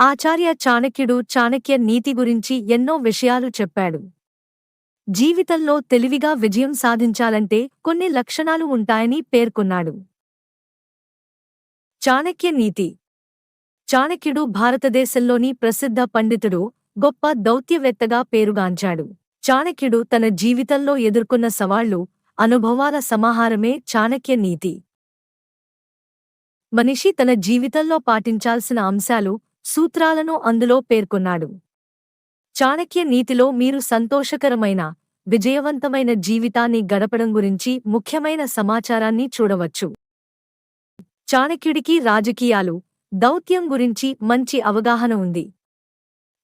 ఆచార్య చాణక్యుడు చాణక్య నీతి గురించి ఎన్నో విషయాలు చెప్పాడు. జీవితంలో తెలివిగా విజయం సాధించాలంటే కొన్ని లక్షణాలు ఉంటాయని పేర్కొన్నాడు. చాణక్య నీతి. చాణక్యుడు భారతదేశంలోని ప్రసిద్ధ పండితుడు, గొప్ప దౌత్యవేత్తగా పేరుగాంచాడు. చాణక్యుడు తన జీవితంలో ఎదుర్కొన్న సవాళ్లు, అనుభవాల సమాహారమే చాణక్య నీతి. మనిషి తన జీవితంలో పాటించాల్సిన అంశాలు, సూత్రాలను అందులో పేర్కొన్నాడు. చాణక్య నీతిలో మీరు సంతోషకరమైన, విజయవంతమైన జీవితాన్ని గడపడం గురించి ముఖ్యమైన సమాచారాన్ని చూడవచ్చు. చాణక్యుడికి రాజకీయాలు, దౌత్యం గురించి మంచి అవగాహన ఉంది.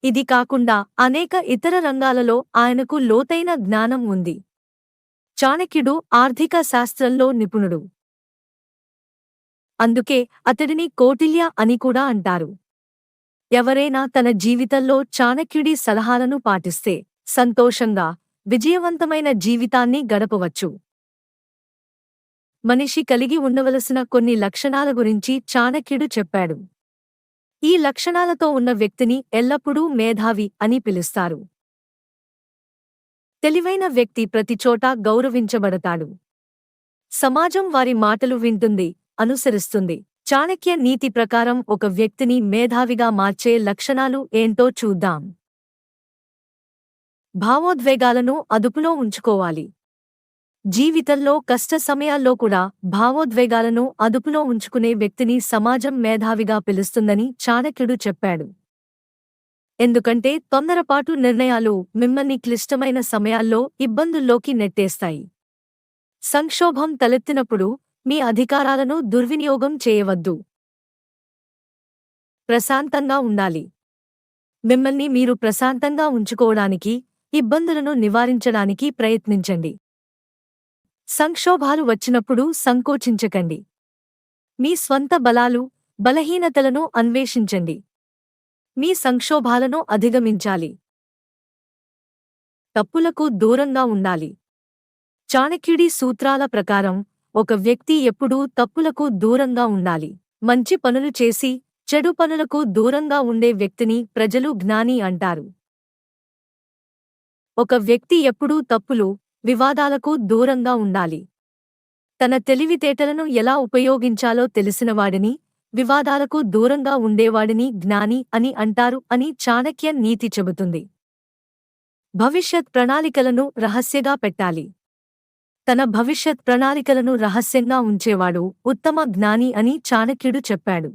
ఇది కాకుండా అనేక ఇతర రంగాలలో ఆయనకు లోతైన జ్ఞానం ఉంది. చాణక్యుడు ఆర్థిక శాస్త్రంలో నిపుణుడు. అందుకే అతడిని కౌటిల్య అని కూడా అంటారు. ఎవరైనా తన జీవితంలో చాణక్యుడి సలహాలను పాటిస్తే సంతోషంగా, విజయవంతమైన జీవితాన్ని గడపవచ్చు. మనిషి కలిగి ఉండవలసిన కొన్ని లక్షణాల గురించి చాణక్యుడు చెప్పాడు. ఈ లక్షణాలతో ఉన్న వ్యక్తిని ఎల్లప్పుడూ మేధావి అని పిలుస్తారు. తెలివైన వ్యక్తి ప్రతిచోటా గౌరవించబడతాడు. సమాజం వారి మాటలు వింటుంది, అనుసరిస్తుంది. చాణక్య నీతి ప్రకారం ఒక వ్యక్తిని మేధావిగా మార్చే లక్షణాలు ఏంటో చూద్దాం. భావోద్వేగాలను అదుపులో ఉంచుకోవాలి. జీవితంలో కష్ట సమయాల్లో కూడా భావోద్వేగాలను అదుపులో ఉంచుకునే వ్యక్తిని సమాజం మేధావిగా పిలుస్తుందని చాణక్యుడు చెప్పాడు. ఎందుకంటే తొందరపాటు నిర్ణయాలు మిమ్మల్ని క్లిష్టమైన సమయాల్లో ఇబ్బందుల్లోకి నెట్టేస్తాయి. సంక్షోభం తలెత్తినప్పుడు మీ అధికారాలను దుర్వినియోగం చేయవద్దు. ప్రశాంతంగా ఉండాలి. మిమ్మల్ని మీరు ప్రశాంతంగా ఉంచుకోవడానికి, ఇబ్బందులను నివారించడానికి ప్రయత్నించండి. సంక్షోభాలు వచ్చినప్పుడు సంకోచించకండి. మీ స్వంత బలాలు, బలహీనతలను అన్వేషించండి. మీ సంక్షోభాలను అధిగమించాలి. తప్పులకు దూరంగా ఉండాలి. చాణక్యుడి సూత్రాల ప్రకారం ఒక వ్యక్తి ఎప్పుడూ తప్పులకు దూరంగా ఉండాలి. మంచి పనులు చేసి చెడు పనులకు దూరంగా ఉండే వ్యక్తిని ప్రజలు జ్ఞాని అంటారు. ఒక వ్యక్తి ఎప్పుడూ తప్పులు, వివాదాలకు దూరంగా ఉండాలి. తన తెలివితేటలను ఎలా ఉపయోగించాలో తెలిసినవాడిని, వివాదాలకు దూరంగా ఉండేవాడిని జ్ఞాని అని అంటారు అని చాణక్య నీతి చెబుతుంది. భవిష్యత్ ప్రణాళికలను రహస్యంగా పెట్టాలి. తన భవిష్యత్ ప్రణాళికలను రహస్యంగా ఉంచేవాడు ఉత్తమ జ్ఞాని అని చాణక్యుడు చెప్పాడు.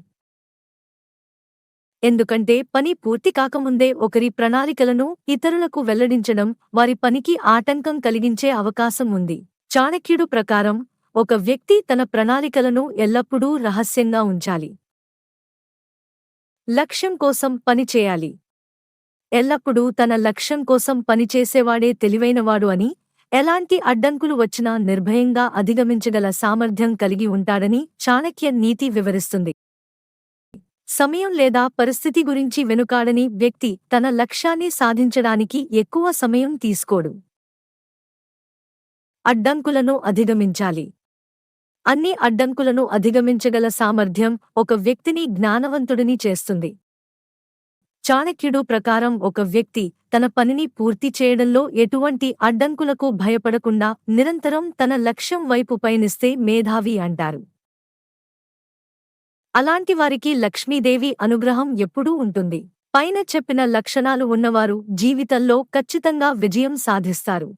ఎందుకంటే పని పూర్తి కాకముందే ఒకరి ప్రణాళికలను ఇతరులకు వెల్లడించడం వారి పనికి ఆటంకం కలిగించే అవకాశం ఉంది. చాణక్యుడు ప్రకారం ఒక వ్యక్తి తన ప్రణాళికలను ఎల్లప్పుడూ రహస్యంగా ఉంచాలి. లక్ష్యం కోసం పనిచేయాలి. ఎల్లప్పుడూ తన లక్ష్యం కోసం పనిచేసేవాడే తెలివైనవాడు అని, ఎలాంటి అడ్డంకులు వచ్చినా నిర్భయంగా అధిగమించగల సామర్థ్యం కలిగి ఉంటాడని చాణక్య నీతి వివరిస్తుంది. సమయం లేదా పరిస్థితి గురించి వెనుకాడని వ్యక్తి తన లక్ష్యాన్ని సాధించడానికి ఎక్కువ సమయం తీసుకోడు. అడ్డంకులను అధిగమించాలి. అన్ని అడ్డంకులను అధిగమించగల సామర్థ్యం ఒక వ్యక్తిని జ్ఞానవంతుడిని చేస్తుంది. చాణక్యుడు ప్రకారం ఒక వ్యక్తి తన పనిని పూర్తి చేయడంలో ఎటువంటి అడ్డంకులకు భయపడకుండా నిరంతరం తన లక్ష్యం వైపు పయనిస్తే మేధావి అంటారు. అలాంటి వారికి లక్ష్మీదేవి అనుగ్రహం ఎప్పుడూ ఉంటుంది. పైన చెప్పిన లక్షణాలు ఉన్నవారు జీవితంలో ఖచ్చితంగా విజయం సాధిస్తారు.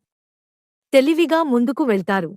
తెలివిగా ముందుకు వెళ్తారు.